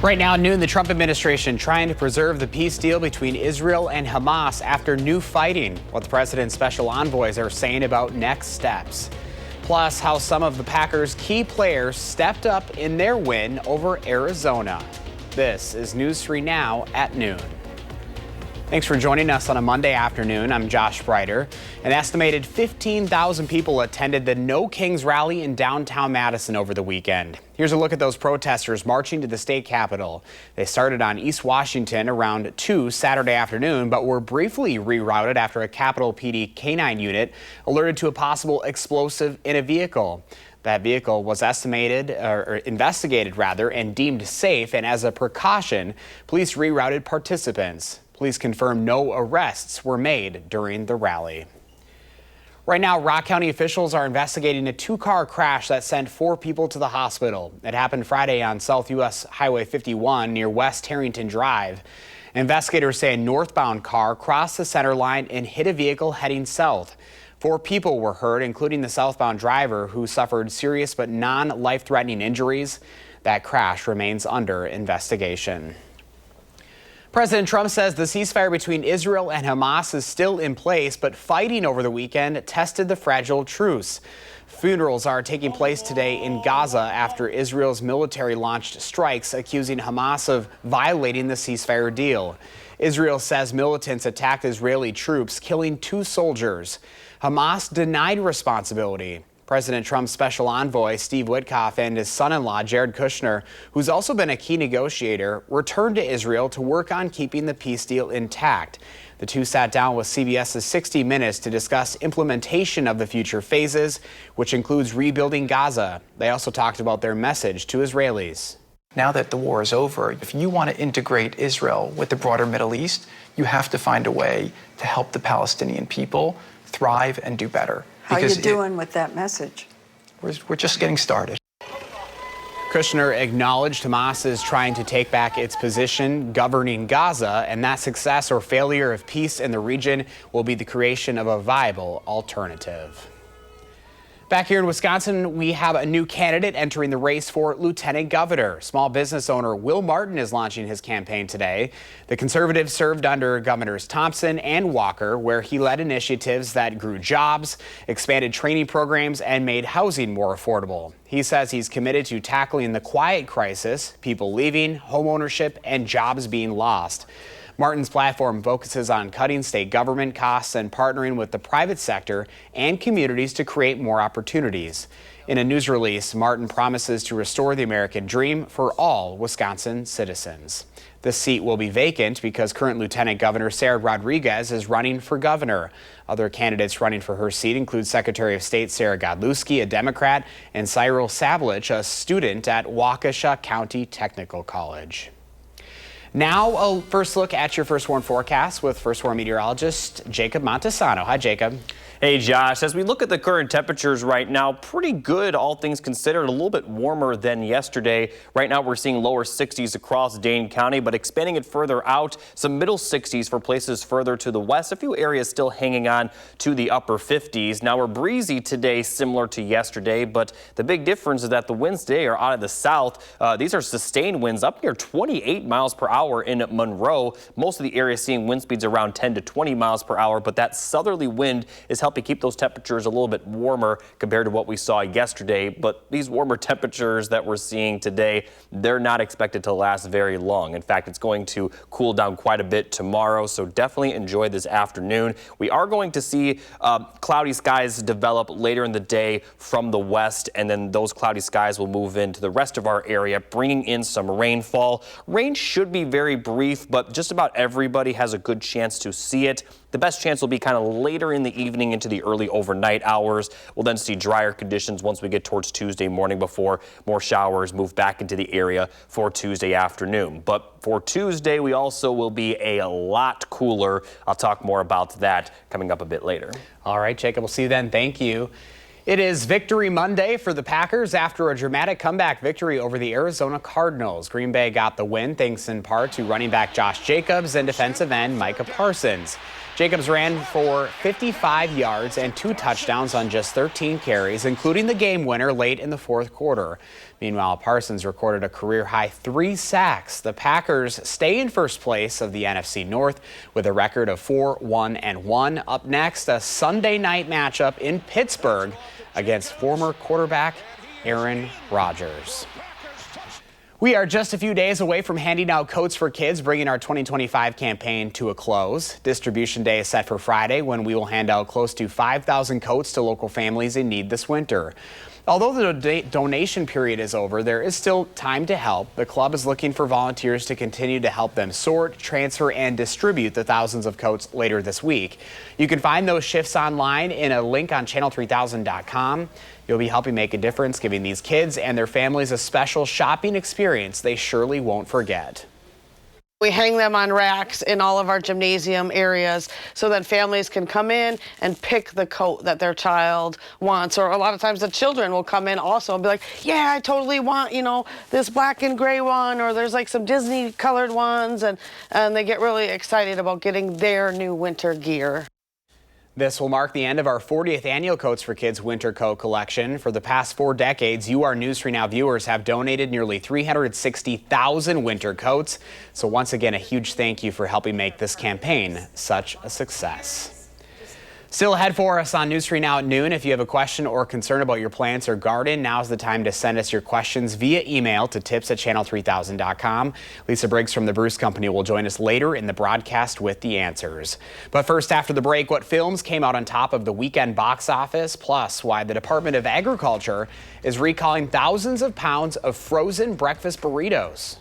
Right now at noon, the Trump administration trying to preserve the peace deal between Israel and Hamas after new fighting. What the president's special envoys are saying about next steps. Plus, how some of the Packers' key players stepped up in their win over Arizona. This is News 3 Now at noon. Thanks for joining us on a Monday afternoon. I'm Josh Breiter. An estimated 15,000 people attended the No Kings rally in downtown Madison over the weekend. Here's a look at those protesters marching to the state capitol. They started on East Washington around 2 Saturday afternoon, but were briefly rerouted after a Capitol PD K-9 unit alerted to a possible explosive in a vehicle. That vehicle was investigated and deemed safe, and as a precaution, police rerouted participants. Police confirmed no arrests were made during the rally. Right now, Rock County officials are investigating a two-car crash that sent 4 people to the hospital. It happened Friday on South U.S. Highway 51 near West Harrington Drive. Investigators say a northbound car crossed the center line and hit a vehicle heading south. 4 people were hurt, including the southbound driver, who suffered serious but non-life-threatening injuries. That crash remains under investigation. President Trump says the ceasefire between Israel and Hamas is still in place, but fighting over the weekend tested the fragile truce. Funerals are taking place today in Gaza after Israel's military launched strikes accusing Hamas of violating the ceasefire deal. Israel says militants attacked Israeli troops, killing 2 soldiers. Hamas denied responsibility. President Trump's special envoy, Steve Witkoff, and his son-in-law, Jared Kushner, who's also been a key negotiator, returned to Israel to work on keeping the peace deal intact. The two sat down with CBS's 60 Minutes to discuss implementation of the future phases, which includes rebuilding Gaza. They also talked about their message to Israelis. Now that the war is over, if you want to integrate Israel with the broader Middle East, you have to find a way to help the Palestinian people thrive and do better. How are you doing with that message? We're just getting started. Kushner acknowledged Hamas is trying to take back its position governing Gaza, and that success or failure of peace in the region will be the creation of a viable alternative. Back here in Wisconsin, we have a new candidate entering the race for lieutenant governor. Small business owner Will Martin is launching his campaign today. The conservative served under Governors Thompson and Walker, where he led initiatives that grew jobs, expanded training programs, and made housing more affordable. He says he's committed to tackling the quiet crisis, people leaving, homeownership, and jobs being lost. Martin's platform focuses on cutting state government costs and partnering with the private sector and communities to create more opportunities. In a news release, Martin promises to restore the American dream for all Wisconsin citizens. The seat will be vacant because current Lieutenant Governor Sarah Rodriguez is running for governor. Other candidates running for her seat include Secretary of State Sarah Godlewski, a Democrat, and Cyril Savlich, a student at Waukesha County Technical College. Now, a first look at your First Warn forecast with First Warn meteorologist Jacob Montesano. Hi, Jacob. Hey, Josh. As we look at the current temperatures right now, pretty good, all things considered. A little bit warmer than yesterday. Right now, we're seeing lower 60s across Dane County, but expanding it further out, some middle 60s for places further to the west. A few areas still hanging on to the upper 50s. Now, we're breezy today, similar to yesterday, but the big difference is that the winds today are out of the south. These are sustained winds up near 28 miles per hour in Monroe. Most of the area seeing wind speeds around 10 to 20 miles per hour, but that southerly wind is helping keep those temperatures a little bit warmer compared to what we saw yesterday. But these warmer temperatures that we're seeing today, they're not expected to last very long. In fact, it's going to cool down quite a bit tomorrow, so definitely enjoy this afternoon. We are going to see cloudy skies develop later in the day from the west, and then those cloudy skies will move into the rest of our area, bringing in some rainfall. Rain should be very brief, but just about everybody has a good chance to see it. The best chance will be kind of later in the evening into the early overnight hours. We'll then see drier conditions once we get towards Tuesday morning before more showers move back into the area for Tuesday afternoon. But for Tuesday, we also will be a lot cooler. I'll talk more about that coming up a bit later. All right, Jacob, we'll see you then. Thank you. It is Victory Monday for the Packers after a dramatic comeback victory over the Arizona Cardinals. Green Bay got the win thanks in part to running back Josh Jacobs and defensive end Micah Parsons. Jacobs ran for 55 yards and 2 touchdowns on just 13 carries, including the game winner late in the fourth quarter. Meanwhile, Parsons recorded a career-high 3 sacks. The Packers stay in first place of the NFC North with a record of 4-1-1. Up next, a Sunday night matchup in Pittsburgh against former quarterback Aaron Rodgers. We are just a few days away from handing out coats for kids, bringing our 2025 campaign to a close. Distribution day is set for Friday, when we will hand out close to 5,000 coats to local families in need this winter. Although the donation period is over, there is still time to help. The club is looking for volunteers to continue to help them sort, transfer, and distribute the thousands of coats later this week. You can find those shifts online in a link on channel3000.com. You'll be helping make a difference, giving these kids and their families a special shopping experience they surely won't forget. We hang them on racks in all of our gymnasium areas so that families can come in and pick the coat that their child wants. Or a lot of times the children will come in also and be like, yeah, I totally want, this black and gray one, or there's like some Disney colored ones. And they get really excited about getting their new winter gear. This will mark the end of our 40th annual Coats for Kids Winter Coat Collection. For the past 4 decades, you, our News 3 Now viewers, have donated nearly 360,000 winter coats. So once again, a huge thank you for helping make this campaign such a success. Still ahead for us on News 3 Now at noon. If you have a question or concern about your plants or garden, now's the time to send us your questions via email to tips@channel3000.com. Lisa Briggs from the Bruce Company will join us later in the broadcast with the answers. But first, after the break, what films came out on top of the weekend box office, plus why the Department of Agriculture is recalling thousands of pounds of frozen breakfast burritos.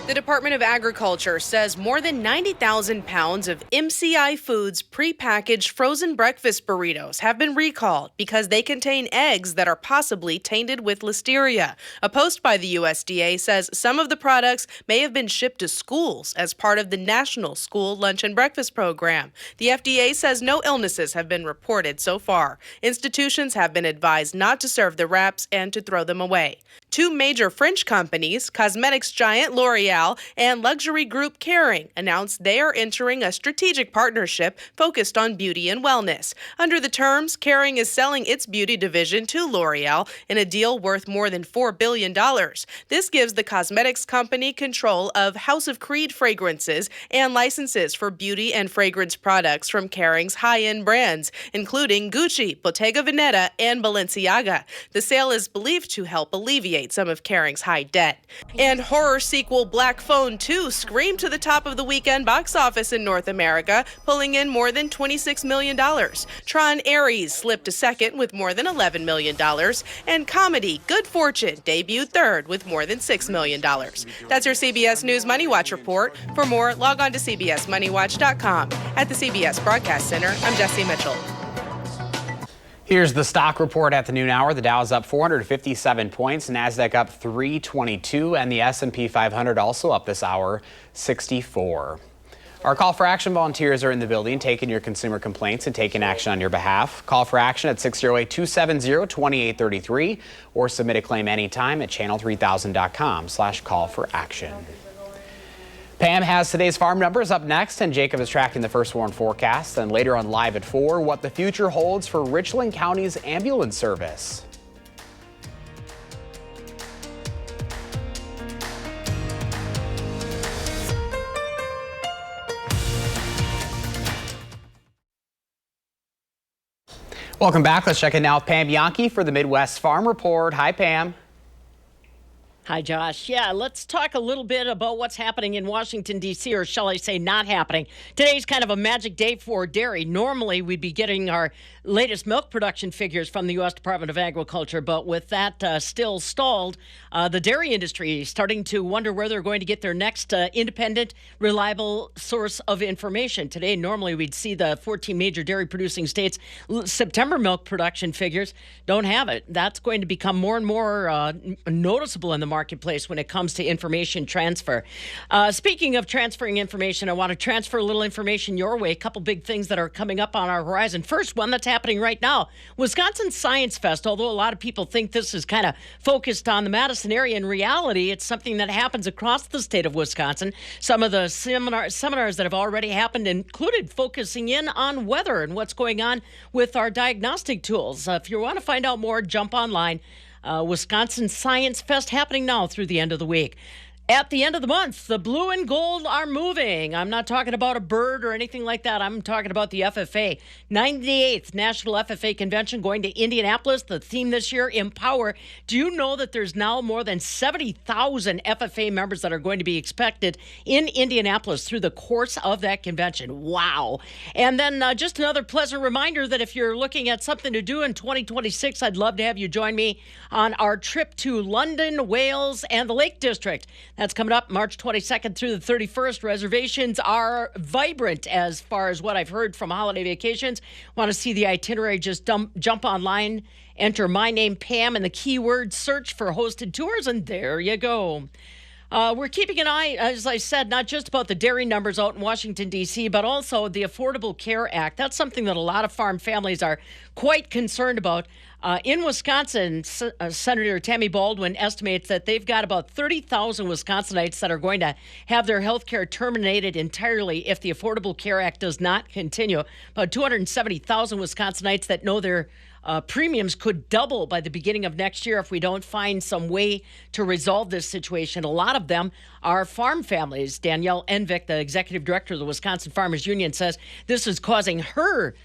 The Department of Agriculture says more than 90,000 pounds of MCI Foods prepackaged frozen breakfast burritos have been recalled because they contain eggs that are possibly tainted with listeria. A post by the USDA says some of the products may have been shipped to schools as part of the National School Lunch and Breakfast Program. The FDA says no illnesses have been reported so far. Institutions have been advised not to serve the wraps and to throw them away. 2 major French companies, cosmetics giant L'Oreal and luxury group Kering, announced they are entering a strategic partnership focused on beauty and wellness. Under the terms, Kering is selling its beauty division to L'Oreal in a deal worth more than $4 billion. This gives the cosmetics company control of House of Creed fragrances and licenses for beauty and fragrance products from Kering's high-end brands, including Gucci, Bottega Veneta, and Balenciaga. The sale is believed to help alleviate some of Kering's high debt. And horror sequel Black Phone 2 screamed to the top of the weekend box office in North America, pulling in more than $26 million. Tron Ares slipped to second with more than $11 million. And comedy Good Fortune debuted third with more than $6 million. That's your CBS News Money Watch report. For more, log on to CBSMoneyWatch.com. At the CBS Broadcast Center, I'm Jesse Mitchell. Here's the stock report at the noon hour. The Dow is up 457 points, NASDAQ up 322, and the S&P 500 also up this hour, 64. Our Call for Action volunteers are in the building taking your consumer complaints and taking action on your behalf. Call for action at 608-270-2833 or submit a claim anytime at channel3000.com/call-for-action. Pam has today's farm numbers up next, and Jacob is tracking the first warn forecast. And later on Live at 4, what the future holds for Richland County's ambulance service. Welcome back. Let's check in now with Pam Bianchi for the Midwest Farm Report. Hi, Pam. Hi, Josh. Yeah, let's talk a little bit about what's happening in Washington, D.C., or shall I say not happening. Today's kind of a magic day for dairy. Normally, we'd be getting our latest milk production figures from the U.S. Department of Agriculture, but with that still stalled, the dairy industry is starting to wonder where they're going to get their next independent, reliable source of information. Today, normally, we'd see the 14 major dairy-producing states' September milk production figures. Don't have it. That's going to become more and more noticeable in the marketplace when it comes to information transfer. Speaking of transferring information, I want to transfer a little information your way. A couple big things that are coming up on our horizon. First one that's happening right now, Wisconsin Science Fest. Although a lot of people think this is kind of focused on the Madison area, in reality, it's something that happens across the state of Wisconsin. Some of the seminars that have already happened included focusing in on weather and what's going on with our diagnostic tools. If you want to find out more, jump online. Wisconsin Science Fest happening now through the end of the week. At the end of the month, the blue and gold are moving. I'm not talking about a bird or anything like that. I'm talking about the FFA. 98th National FFA Convention going to Indianapolis. The theme this year, Empower. Do you know that there's now more than 70,000 FFA members that are going to be expected in Indianapolis through the course of that convention? Wow. And then just another pleasant reminder that if you're looking at something to do in 2026, I'd love to have you join me on our trip to London, Wales, and the Lake District. That's coming up March 22nd through the 31st. Reservations are vibrant as far as what I've heard from holiday vacations. Want to see the itinerary? Just jump online, enter my name, Pam, and the keyword search for hosted tours, and there you go. We're keeping an eye, as I said, not just about the dairy numbers out in Washington, D.C., but also the Affordable Care Act. That's something that a lot of farm families are quite concerned about. In Wisconsin, Senator Tammy Baldwin estimates that they've got about 30,000 Wisconsinites that are going to have their health care terminated entirely if the Affordable Care Act does not continue. About 270,000 Wisconsinites that know their premiums could double by the beginning of next year if we don't find some way to resolve this situation. A lot of them are farm families. Danielle Envik, the executive director of the Wisconsin Farmers Union, says this is causing her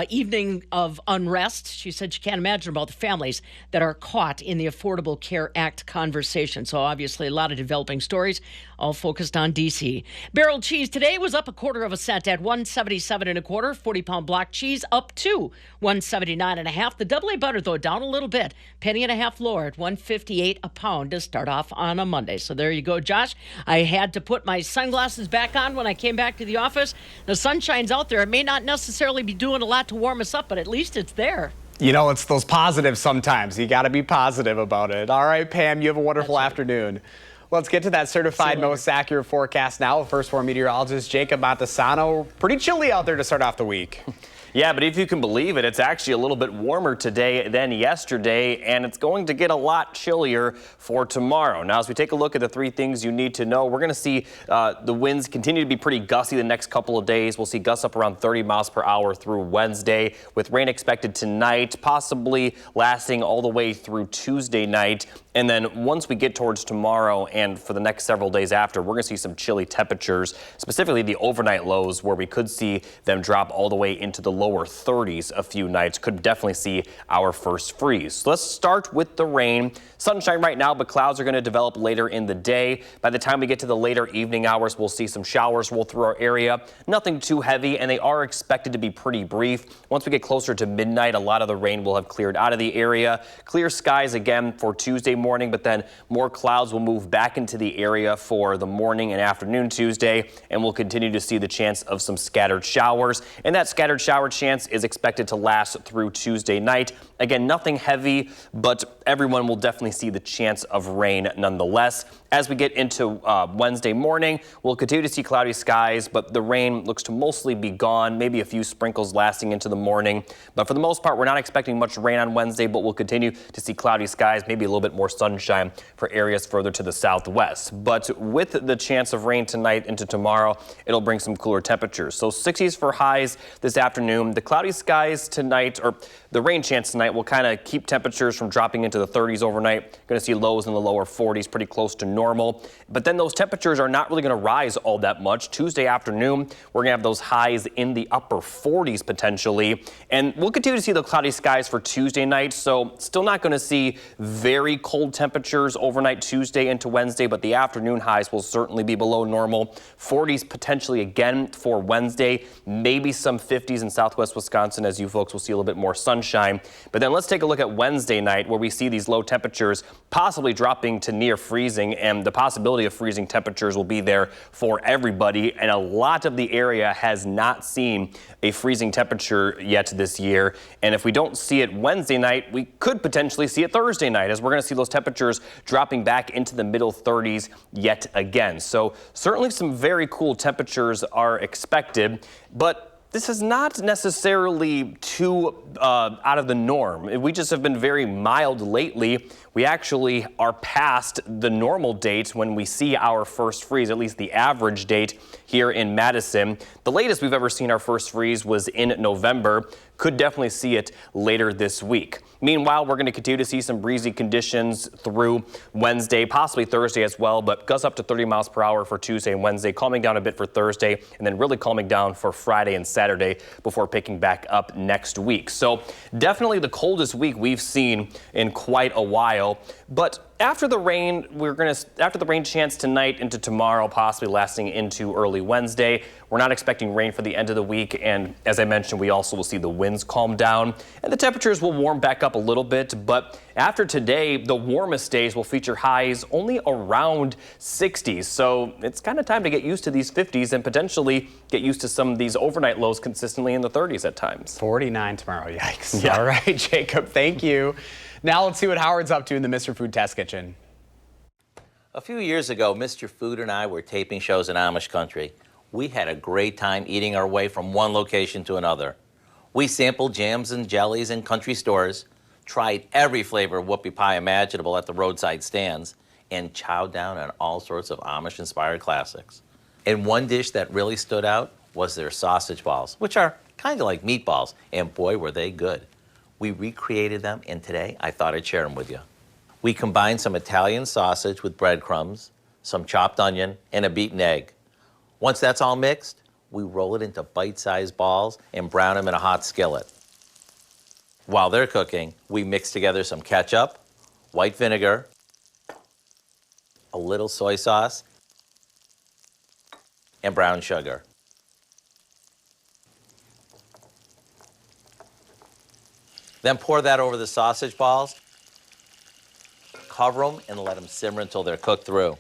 evening of unrest. She said she can't imagine about the families that are caught in the Affordable Care Act conversation. So obviously a lot of developing stories, all focused on D.C. Barrel cheese today was up 1/4 cent at $1.77 1/4. 40-pound block cheese up to $1.79 1/2. The double A butter, though, down a little bit. 1.5 lower at $1.58 a pound to start off on a Monday. So there you go, Josh. I had to put my sunglasses back on when I came back to the office. The sun shines out there. It may not necessarily be doing a lot to warm us up, but at least it's there. You know, it's those positives sometimes. You got to be positive about it. All right, Pam, you have a wonderful afternoon. Let's get to that certified most accurate forecast now. First for meteorologist Jacob Montesano. Pretty chilly out there to start off the week. Yeah, but if you can believe it, it's actually a little bit warmer today than yesterday, and it's going to get a lot chillier for tomorrow. Now, as we take a look at the three things you need to know, we're going to see the winds continue to be pretty gusty the next couple of days. We'll see gusts up around 30 miles per hour through Wednesday, with rain expected tonight, possibly lasting all the way through Tuesday night. And then once we get towards tomorrow and for the next several days after, we're going to see some chilly temperatures, specifically the overnight lows, where we could see them drop all the way into the lower 30s a few nights. Could definitely see our first freeze. So let's start with the rain. Sunshine right now, but clouds are going to develop later in the day. By the time we get to the later evening hours, we'll see some showers roll through our area. Nothing too heavy, and they are expected to be pretty brief. Once we get closer to midnight, a lot of the rain will have cleared out of the area. Clear skies again for Tuesday morning, but then more clouds will move back into the area for the morning and afternoon Tuesday, and we'll continue to see the chance of some scattered showers. And that scattered shower chance is expected to last through Tuesday night. Again, nothing heavy, but everyone will definitely see the chance of rain nonetheless. As we get into Wednesday morning, we'll continue to see cloudy skies, but the rain looks to mostly be gone, maybe a few sprinkles lasting into the morning. But for the most part, we're not expecting much rain on Wednesday, but we'll continue to see cloudy skies, maybe a little bit more sunshine for areas further to the southwest. But with the chance of rain tonight into tomorrow, it'll bring some cooler temperatures. So 60s for highs this afternoon. afternoon. The cloudy skies tonight, or the rain chance tonight, will kind of keep temperatures from dropping into the 30s overnight. Going to see lows in the lower 40s, pretty close to normal. But then those temperatures are not really going to rise all that much. Tuesday afternoon, we're going to have those highs in the upper 40s potentially. And we'll continue to see the cloudy skies for Tuesday night. So still not going to see very cold temperatures overnight Tuesday into Wednesday, but the afternoon highs will certainly be below normal. 40s potentially again for Wednesday, maybe some 50s in southwest Wisconsin as you folks will see a little bit more sunshine. But then let's take a look at Wednesday night where we see these low temperatures possibly dropping to near freezing, and the possibility of freezing temperatures will be there for everybody. And a lot of the area has not seen a freezing temperature yet this year. And if we don't see it Wednesday night, we could potentially see it Thursday night as we're going to see those temperatures dropping back into the middle 30s yet again. So certainly some very cool temperatures are expected, but this is not necessarily too out of the norm. We just have been very mild lately. We actually are past the normal date when we see our first freeze, at least the average date here in Madison. The latest we've ever seen our first freeze was in November. Could definitely see it later this week. Meanwhile, we're going to continue to see some breezy conditions through Wednesday, possibly Thursday as well, but gusts up to 30 miles per hour for Tuesday and Wednesday, calming down a bit for Thursday, and then really calming down for Friday and Saturday before picking back up next week. So definitely the coldest week we've seen in quite a while. But after the rain, after the rain chance tonight into tomorrow, possibly lasting into early Wednesday, we're not expecting rain for the end of the week. And as I mentioned, we also will see the winds calm down and the temperatures will warm back up a little bit. But after today, the warmest days will feature highs only around 60s. So it's kind of time to get used to these 50s and potentially get used to some of these overnight lows consistently in the 30s at times. 49 tomorrow. Yikes. Yeah. All right, Jacob, thank you. Now let's see what Howard's up to in the Mr. Food Test Kitchen. A few years ago, Mr. Food and I were taping shows in Amish country. We had a great time eating our way from one location to another. We sampled jams and jellies in country stores, tried every flavor of whoopie pie imaginable at the roadside stands, and chowed down on all sorts of Amish-inspired classics. And one dish that really stood out was their sausage balls, which are kind of like meatballs, and boy, were they good. We recreated them, and today I thought I'd share them with you. We combined some Italian sausage with breadcrumbs, some chopped onion, and a beaten egg. Once that's all mixed, we roll it into bite-sized balls and brown them in a hot skillet. While they're cooking, we mix together some ketchup, white vinegar, a little soy sauce, and brown sugar. Then pour that over the sausage balls, cover them, and let them simmer until they're cooked through.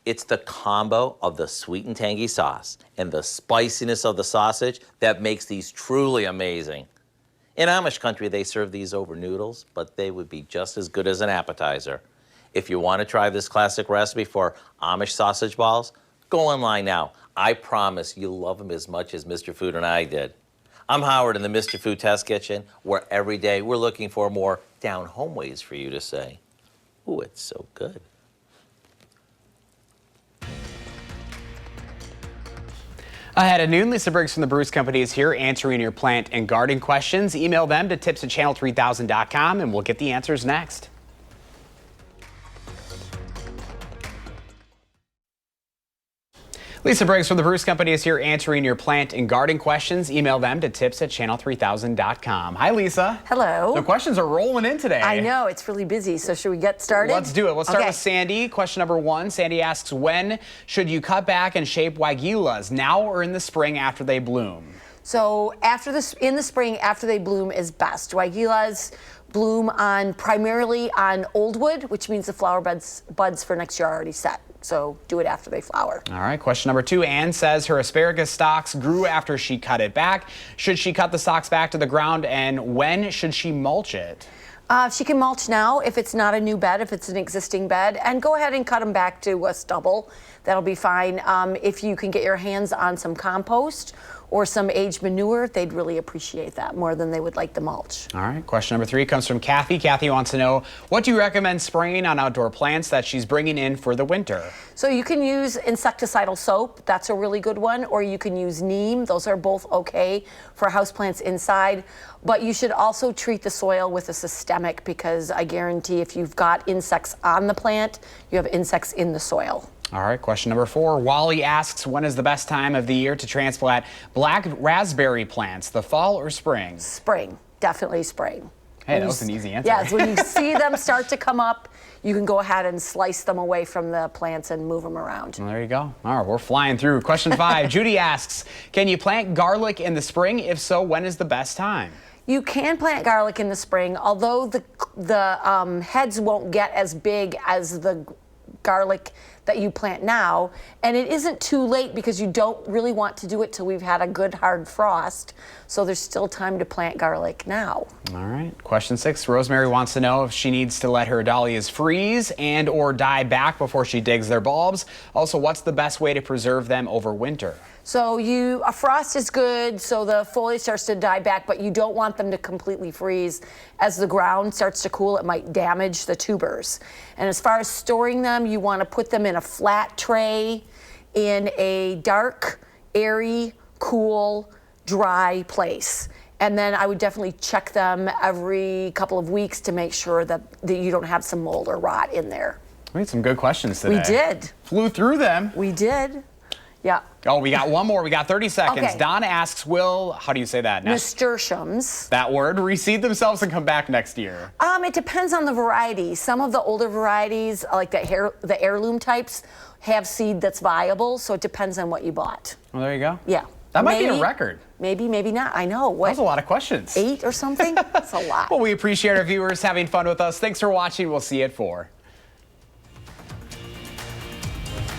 It's the combo of the sweet and tangy sauce and the spiciness of the sausage that makes these truly amazing. In Amish country, they serve these over noodles, but they would be just as good as an appetizer. If you want to try this classic recipe for Amish sausage balls, go online now. I promise you'll love them as much as Mr. Food and I did. I'm Howard in the Mr. Food Test Kitchen, where every day we're looking for more down-home ways for you to say, ooh, it's so good. Ahead at noon, Lisa Briggs from the Bruce Company is here answering your plant and garden questions. Email them to tips@channel3000.com and we'll get the answers next. Lisa Briggs from the Bruce Company is here answering your plant and garden questions. Email them to tips@channel3000.com. Hi, Lisa. Hello. The questions are rolling in today. I know, it's really busy, so should we get started? Let's do it. Let's start Okay. with Sandy. Question number 1. Sandy asks, when should you cut back and shape Waigilas, now or in the spring after they bloom? So in the spring, after they bloom is best. Waigilas bloom primarily on old wood, which means the flower buds for next year are already set. So do it after they flower. All right, question number 2. Ann says her asparagus stalks grew after she cut it back. Should she cut the stalks back to the ground, and when should she mulch it? She can mulch now if it's not a new bed, if it's an existing bed, and go ahead and cut them back to a stubble. That'll be fine. If you can get your hands on some compost or some aged manure, they'd really appreciate that more than they would like the mulch. All right, question number 3 comes from Kathy. Kathy wants to know, what do you recommend spraying on outdoor plants that she's bringing in for the winter? So you can use insecticidal soap, that's a really good one, or you can use neem. Those are both okay for houseplants inside, but you should also treat the soil with a systemic, because I guarantee if you've got insects on the plant, you have insects in the soil. All right, question number 4. Wally asks, when is the best time of the year to transplant black raspberry plants, the fall or spring? Spring, definitely spring. Hey, that was an easy answer. Yes, when you see them start to come up, you can go ahead and slice them away from the plants and move them around. Well, there you go. All right, we're flying through. Question 5, Judy asks, can you plant garlic in the spring? If so, when is the best time? You can plant garlic in the spring, although the heads won't get as big as the garlic that you plant now, and it isn't too late because you don't really want to do it till we've had a good hard frost, so there's still time to plant garlic now. All right, question 6, Rosemary wants to know if she needs to let her dahlias freeze and or die back before she digs their bulbs. Also, what's the best way to preserve them over winter? So a frost is good, so the foliage starts to die back, but you don't want them to completely freeze. As the ground starts to cool, it might damage the tubers. And as far as storing them, you want to put them in a flat tray in a dark, airy, cool, dry place. And then I would definitely check them every couple of weeks to make sure that you don't have some mold or rot in there. We had some good questions today. We did. Flew through them. We did. Yeah. Oh, we got one more. We got 30 seconds. Okay. Don asks, how do you say that? Nasturtiums. That word, reseed themselves and come back next year. It depends on the variety. Some of the older varieties, like the heirloom types, have seed that's viable, so it depends on what you bought. Well, there you go. Yeah. That might be a record. Maybe, maybe not. I know. What? That was a lot of questions. 8 or something? That's a lot. Well, we appreciate our viewers having fun with us. Thanks for watching. We'll see you at 4.